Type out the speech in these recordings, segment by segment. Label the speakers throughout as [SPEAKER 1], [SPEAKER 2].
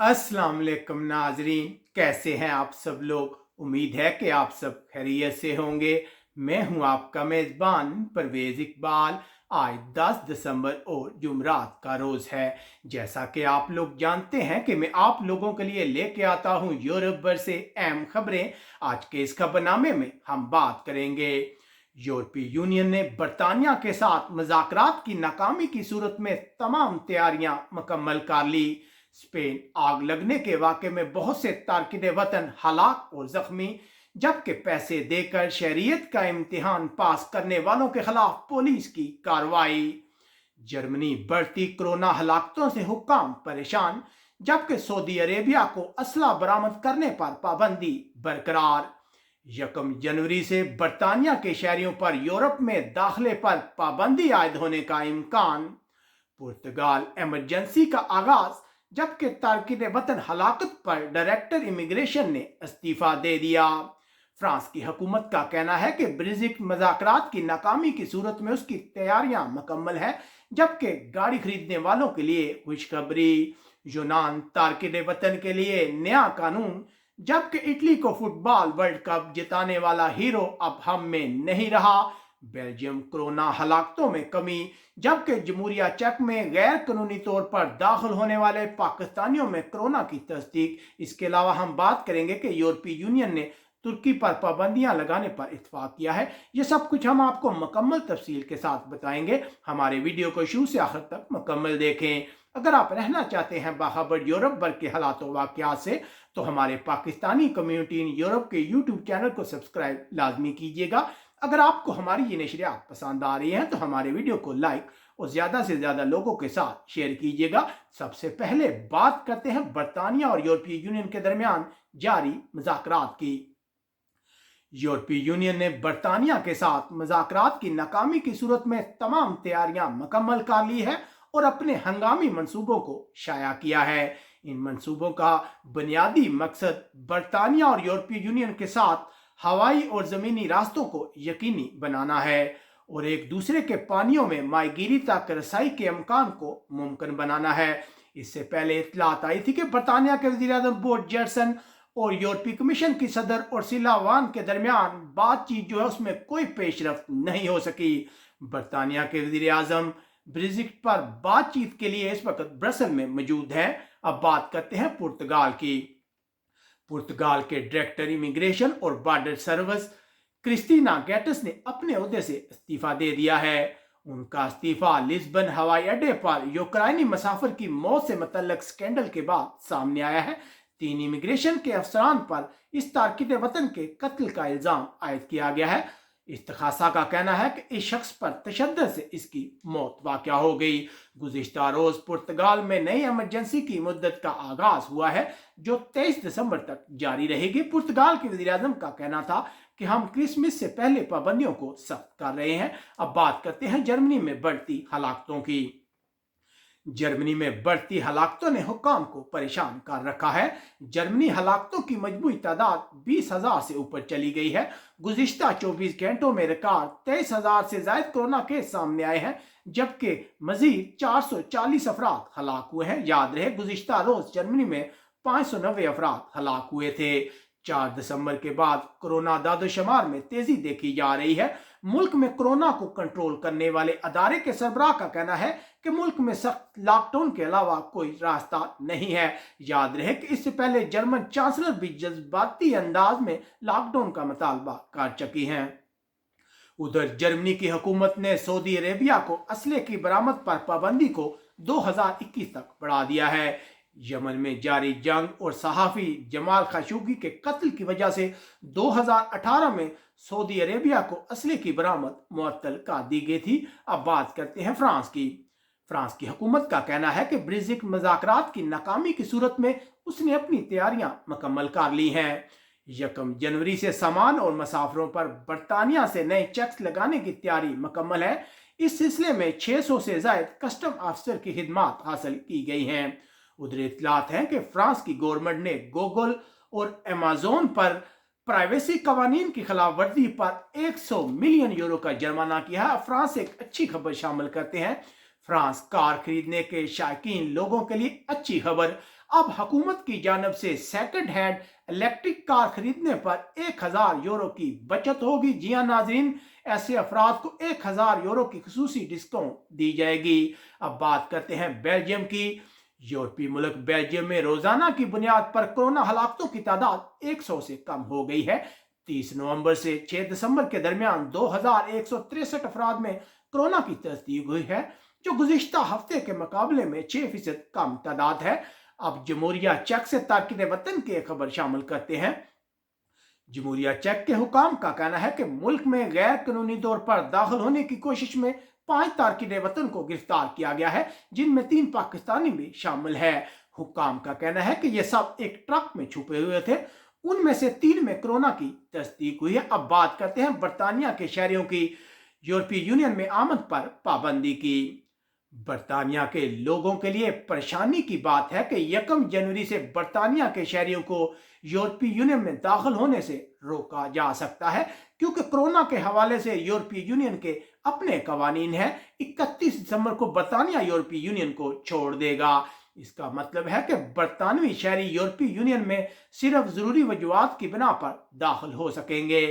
[SPEAKER 1] अस्सलाम वालेकुम नाजरीन, कैसे हैं आप सब लोग। उम्मीद है कि आप सब खैरियत से होंगे। मैं हूं आपका मेज़बान परवेज़ इकबाल। आज 10 दिसंबर और जुमरात का रोज़ है। जैसा कि आप लोग जानते हैं कि मैं आप लोगों के लिए लेके आता हूं यूरोप भर से अहम खबरें। आज के इस खबरनामे में हम बात करेंगे यूरोपीय यूनियन ने बरतानिया के साथ मुज़ाकरात की नाकामी की सूरत में तमाम तैयारियां मुकम्मल कर ली। स्पेन आग लगने के वाक़े में बहुत से तारकिन वतन हलाक और जख्मी, जबकि पैसे देकर शहरियत का इम्तिहान पास करने वालों के खिलाफ पुलिस की कार्रवाई। जर्मनी बढ़ती कोरोना हलाकतों से हुक्काम परेशान, जबकि सऊदी अरेबिया को असला बरामद करने पर पाबंदी बरकरार। 1 जनवरी से बरतानिया के शहरियों पर यूरोप में दाखिले पर पाबंदी आयद होने का इम्कान। पुर्तगाल इमरजेंसी का आगाज, जबकि तारकिन वतन हलाकत पर डायरेक्टर इमिग्रेशन ने इस्तीफा दे दिया। फ्रांस की हुकूमत का कहना है कि ब्रेक्जिट मुज़ाकरात की नाकामी की सूरत में उसकी तैयारियां मुकम्मल है, जबकि गाड़ी खरीदने वालों के लिए खुशखबरी। यूनान तारकिन वतन के लिए नया कानून, जबकि इटली को फुटबॉल वर्ल्ड कप जिताने वाला हीरो अब हम में नहीं रहा। बेल्जियम कोरोना हलाकतों में कमी, जबकि जमहूरिया चेक में गैर कानूनी तौर पर दाखिल होने वाले पाकिस्तानियों में कोरोना की तस्दीक। इसके अलावा हम बात करेंगे कि यूरोपीय यूनियन ने तुर्की पर पाबंदियां लगाने पर इत्तेफाक किया है। ये सब कुछ हम आपको मुकम्मल तफसील के साथ बताएंगे। हमारे वीडियो को शुरू से आखिर तक मुकम्मल देखें। अगर आप रहना चाहते हैं बाखबर यूरोप भर के हालात वाक़यात से, तो हमारे पाकिस्तानी कम्युनिटी इन यूरोप के यूट्यूब चैनल को सब्सक्राइब लाजमी कीजिएगा। अगर आपको हमारी ये नशरियात पसंद आ रही हैं तो हमारे वीडियो को लाइक और ज़्यादा से ज़्यादा लोगों के साथ शेयर कीजिएगा। सबसे पहले बात करते हैं बरतानिया और यूरोपीय यूनियन के दरमियान जारी मुज़ाकरात की। यूरोपीय यूनियन ने बरतानिया के साथ मुज़ाकरात की नाकामी की सूरत में तमाम तैयारियां मुकम्मल कर ली है और अपने हंगामी मंसूबों को शाया किया है। इन मंसूबों का बुनियादी मकसद बरतानिया और यूरोपीय यूनियन के साथ हवाई और ज़मीनी रास्तों को यकीनी बनाना है और एक दूसरे के पानियों में माहीगीरी तक रसाई के अमकान को मुमकिन बनाना है। इससे पहले इत्तलात आई थी कि बरतानिया के वज़ीर-ए-आज़म बोरिस जॉनसन और यूरोपीय कमीशन की सदर उर्सुला वान के दरमियान बातचीत जो है उसमें कोई पेशरफ्त नहीं हो सकी। बरतानिया के वज़ीर-ए-आज़म ब्रेक्जिट पर बातचीत के लिए इस वक्त ब्रसल में मौजूद हैं। अब बात करते हैं पुर्तगाल की। पुर्तगाल के डायरेक्टर इमिग्रेशन और बॉर्डर सर्विस क्रिस्टीना गैटस ने अपने ओहदे से इस्तीफा दे दिया है। उनका इस्तीफा लिस्बन हवाई अड्डे पर यूक्रेनी मुसाफिर की मौत से मुतल्लिक स्कैंडल के बाद सामने आया है। 3 इमिग्रेशन के अफसरान पर इस तारकिन वतन के कत्ल का इल्ज़ाम आयद किया गया है। इस्तखासा का कहना है कि इस शख्स पर तशद्दुद से इसकी मौत वाक़या हो गई। गुज़िश्ता रोज़ पुर्तगाल में नई इमरजेंसी की मुद्दत का आगाज हुआ है, जो 23 दिसंबर तक जारी रहेगी। पुर्तगाल के वज़ीर-ए-आज़म का कहना था कि हम क्रिसमस से पहले पाबंदियों को सख्त कर रहे हैं। अब बात करते हैं जर्मनी में बढ़ती हलाकतों की। जर्मनी में बढ़ती हलाकतों ने हुक्काम को परेशान कर रखा है। जर्मनी हलाकतों की मजमूई तादाद 20,000 से ऊपर चली गई है। गुज़िश्ता 24 घंटों में रिकॉर्ड 23,000 से ज़ायद कोरोना केस सामने आए हैं, जबकि मजीद 440 अफराद हलाक हुए हैं। याद रहे गुज़िश्ता रोज जर्मनी में 590 अफराद हलाक हुए थे। 4 दिसंबर के बाद कोरोना दादोशुमार में तेजी देखी जा रही है। मुल्क में कोरोना को कंट्रोल करने वाले अदारे के सरबराह का कहना है कि मुल्क में सख्त लॉकडाउन के अलावा कोई रास्ता नहीं है। याद रहे कि इससे पहले जर्मन चांसलर भी जज्बाती अंदाज में लॉकडाउन का मुतालबा कर चुकी हैं। उधर जर्मनी की हुकूमत ने सऊदी अरेबिया को असले की बरामद पर पाबंदी को 2021 तक बढ़ा दिया है। यमन में जारी जंग और सहाफ़ी जमाल खशोगी के कत्ल की वजह से 2018 में सऊदी अरेबिया को असले की बरामद मुअत्तल कर दी गई थी। अब बात करते हैं फ्रांस की। फ्रांस की हुकूमत का कहना है कि ब्रेक्जिट मुज़ाकरात की नाकामी की सूरत में उसने अपनी तैयारियां मुकम्मल कर ली हैं। 1 जनवरी से सामान और मुसाफिरों पर बरतानिया से नए चेक्स लगाने की तैयारी मुकम्मल है। इस सिलसिले में 600 से ज़ायद कस्टम ऑफिसर की खिदमात हासिल की गई हैं। उधर इत्तलात हैं कि फ्रांस की गवर्नमेंट ने गूगल और अमेज़न पर प्राइवेसी कवानीन की खिलाफ वर्जी पर 100 मिलियन यूरो का जुर्माना किया है। फ्रांस एक अच्छी खबर शामिल करते हैं। फ्रांस कार खरीदने के शायकीन लोगों के लिए अच्छी खबर। अब हुकूमत की जानब से सेकंड हैंड इलेक्ट्रिक कार खरीदने पर 1000 यूरो की बचत होगी। जी हाँ नाजरीन, ऐसे अफराद को 1000 यूरो की खसूसी डिस्काउंट दी जाएगी। अब बात करते हैं बेल्जियम की। यूरोपीय मुल्क बेल्जियम में रोजाना की बुनियाद पर कोरोना हलाकतों की तादाद 100 से कम हो गई है। 30 नवंबर से 6 दिसंबर के दरमियान 2163 अफराद में कोरोना की तस्दीक हुई है, जो गुज़िश्ता हफ्ते के मुकाबले में 6% कम तादाद है। अब जमहूरिया चेक से तारकिन वतन की एक खबर शामिल करते हैं। जमहूरिया चेक के हुकाम का कहना है कि मुल्क में गैर कानूनी तौर पर दाखिल होने की कोशिश में 5 तारकिन वतन को गिरफ्तार किया गया है, जिनमें 3 पाकिस्तानी भी शामिल है। हुकाम का कहना है कि ये सब एक ट्रक में छुपे हुए थे। उनमें से 3 में कोरोना की तस्दीक हुई है। अब बात करते हैं बरतानिया के शहरियों की यूरोपीय यूनियन में आमद पर पाबंदी की। बरतानिया के लोगों के लिए परेशानी की बात है कि 1 जनवरी से बरतानिया के शहरियों को यूरोपीय यूनियन में दाखिल होने से रोका जा सकता है, क्योंकि कोरोना के हवाले से यूरोपीय यूनियन के अपने कवानीन हैं। 31 दिसंबर को बरतानिया यूरोपीय यूनियन को छोड़ देगा। इसका मतलब है कि बरतानवी शहरी यूरोपीय यूनियन में सिर्फ जरूरी वजूहात की बिना पर दाखिल हो सकेंगे।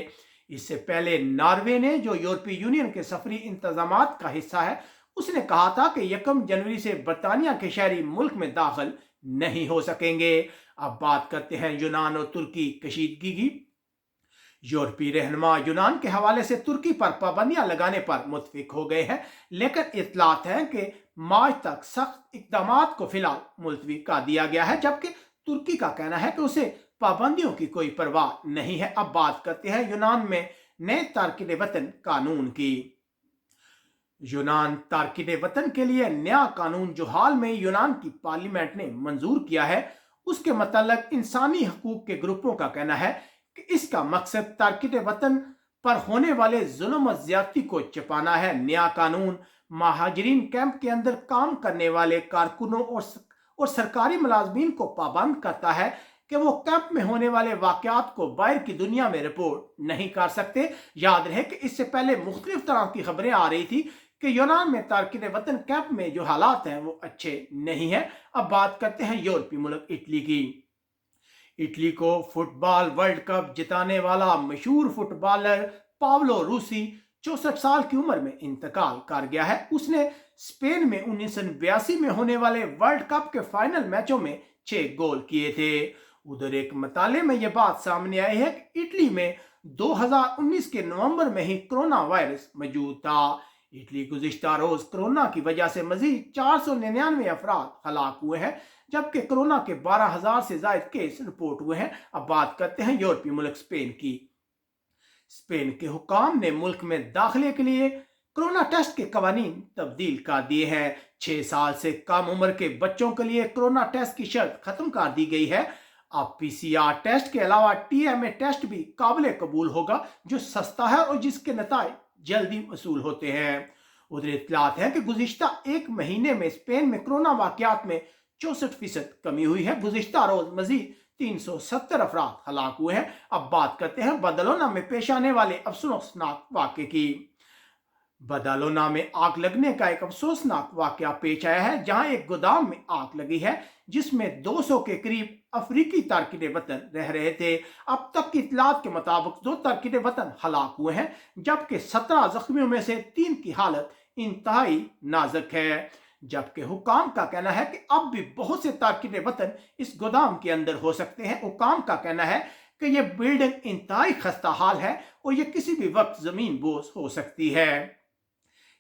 [SPEAKER 1] इससे पहले नॉर्वे ने, जो यूरोपीय यूनियन के सफरी इंतजामात का हिस्सा है, उसने कहा था कि 1 जनवरी से बरतानिया के शहरी मुल्क में दाखिल नहीं हो सकेंगे। अब बात करते हैं यूनान और तुर्की कशीदगी की। यूरोपीय रहनुमा यूनान के हवाले से तुर्की पर पाबंदियां लगाने पर मुत्फिक हो गए हैं, लेकिन इतलात हैं कि मार्च तक सख्त इकदाम को फिलहाल मुलतवी कर दिया गया है, जबकि तुर्की का कहना है कि उसे पाबंदियों की कोई परवाह नहीं है। अब बात करते हैं यूनान में नए तारकिन वतन कानून की। यूनान तारकिन वतन के लिए नया कानून, जो हाल में यूनान की पार्लियामेंट ने मंजूर किया है, उसके मतलब इंसानी हकूक के ग्रुपों का कहना है कि इसका मकसद तारकिन वतन पर होने वाले जुल्म और ज्यादती को छिपाना है। नया कानून महाजरीन कैंप के अंदर काम करने वाले कारकुनों और सरकारी मुलाजमीन को पाबंद करता है कि वो कैंप में होने वाले वाकयात को बाहर की दुनिया में रिपोर्ट नहीं कर सकते। याद रहे कि इससे पहले मुख्तलिफ तरह की खबरें आ रही थी कि यूनान में तारकिन वतन कैंप में जो हालात हैं वो अच्छे नहीं है। अब बात करते हैं यूरोपीय मुल्क इटली की। इटली को फुटबॉल वर्ल्ड कप जिताने वाला मशहूर फुटबॉलर पावलो रूसी 64 साल की उम्र में इंतकाल कर गया है। उसने स्पेन में 1982 में होने वाले वर्ल्ड कप के फाइनल मैचों में 6 गोल किए थे। उधर एक मताले में यह बात सामने आई है कि इटली में 2019 के नवंबर में ही कोरोना वायरस मौजूद था। इटली गुज़िश्ता रोज कोरोना की वजह से मजीद 499 अफराद हलाक हुए हैं, जबकि कोरोना के 12,000 से ज्यादा केस रिपोर्ट हुए हैं। अब बात करते हैं यूरोपीय मुल्क स्पेन की। स्पेन के हुकाम ने मुल्क में दाखिले के लिए कोरोना टेस्ट के कवानीन तब्दील कर दिए हैं। 6 साल से कम उम्र के बच्चों के लिए कोरोना टेस्ट की शर्त खत्म कर दी गई है। अब PCR टेस्ट के अलावा TMA टेस्ट भी काबिल कबूल होगा, जो सस्ता है और जिसके नताइज जल्दी वसूल होते हैं। उधर इत्तलात है कि गुज़िश्ता 1 महीने में स्पेन में कोरोना वाकयात में 64% कमी हुई है। गुज़िश्ता रोज मजीद 370 अफराद हलाक हुए हैं। अब बात करते हैं बदलोना में पेश आने वाले अफसोसनाक वाक़े की। बदालोना में आग लगने का एक अफसोसनाक वाकया पेश आया है, जहां एक गोदाम में आग लगी है, जिसमें 200 के करीब अफ्रीकी तारकिन वतन रह रहे थे। अब तक की इतलात के मुताबिक 2 तारकिन वतन हलाक हुए हैं, जबकि 17 जख्मियों में से 3 की हालत इंतहाई नाजुक है। जबकि हुकाम का कहना है कि अब भी बहुत से तारकिन वतन इस गोदाम के अंदर हो सकते हैं। हुकाम का कहना है कि यह बिल्डिंग इंतहाई खस्ता हाल है और यह किसी भी वक्त जमीन बोस हो सकती है।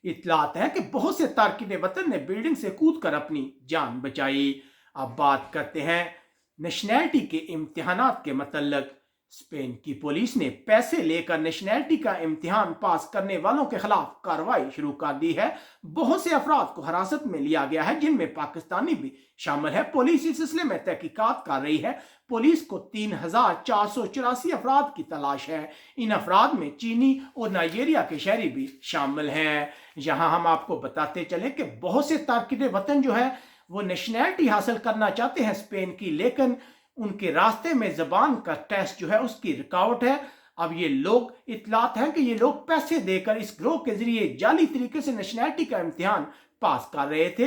[SPEAKER 1] इतलात है कि बहुत से तारकिन वतन ने बिल्डिंग से कूदकर अपनी जान बचाई। अब बात करते हैं नेशनैलिटी के इम्तिहानात के मतलब। स्पेन की पुलिस ने पैसे लेकर नेशनैलिटी का इम्तिहान पास करने वालों के खिलाफ कार्रवाई शुरू कर दी है। बहुत से अफराद को हिरासत में लिया गया है, जिनमें पाकिस्तानी भी शामिल है। पुलिस इस सिलसिले में तहकीकात कर रही है। पुलिस को 3,484 अफराद की तलाश है। इन अफराद में चीनी और नाइजीरिया के शहरी भी शामिल हैं। यहाँ हम आपको बताते चले कि बहुत से तारकिन वतन जो है वो नेशनैलिटी हासिल करना चाहते हैं स्पेन की, लेकिन उनके रास्ते में जबान का टेस्ट जो है उसकी रुकावट है। अब ये लोग इतलात हैं कि ये लोग पैसे देकर इस ग्रोह के जरिए जाली तरीके से नेशनैलिटी का इम्तिहान पास कर रहे थे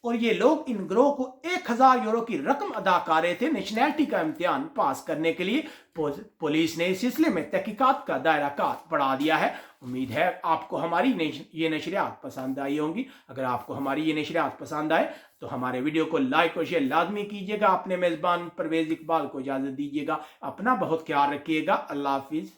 [SPEAKER 1] और ये लोग इन ग्रोह को 1000 यूरो की रकम अदा कर रहे थे नेशनैलिटी का इम्तिहान पास करने के लिए। पुलिस ने इस सिलसिले में तहकीकात का दायरा कार बढ़ा दिया है। उम्मीद है आपको हमारी ये नशरियात पसंद आई होंगी। अगर आपको हमारी ये नशरियात पसंद आए तो हमारे वीडियो को लाइक और शेयर लाजमी कीजिएगा। अपने मेज़बान परवेज़ इकबाल को इजाज़त दीजिएगा। अपना बहुत ख्याल रखिएगा। अल्लाह हाफिज़।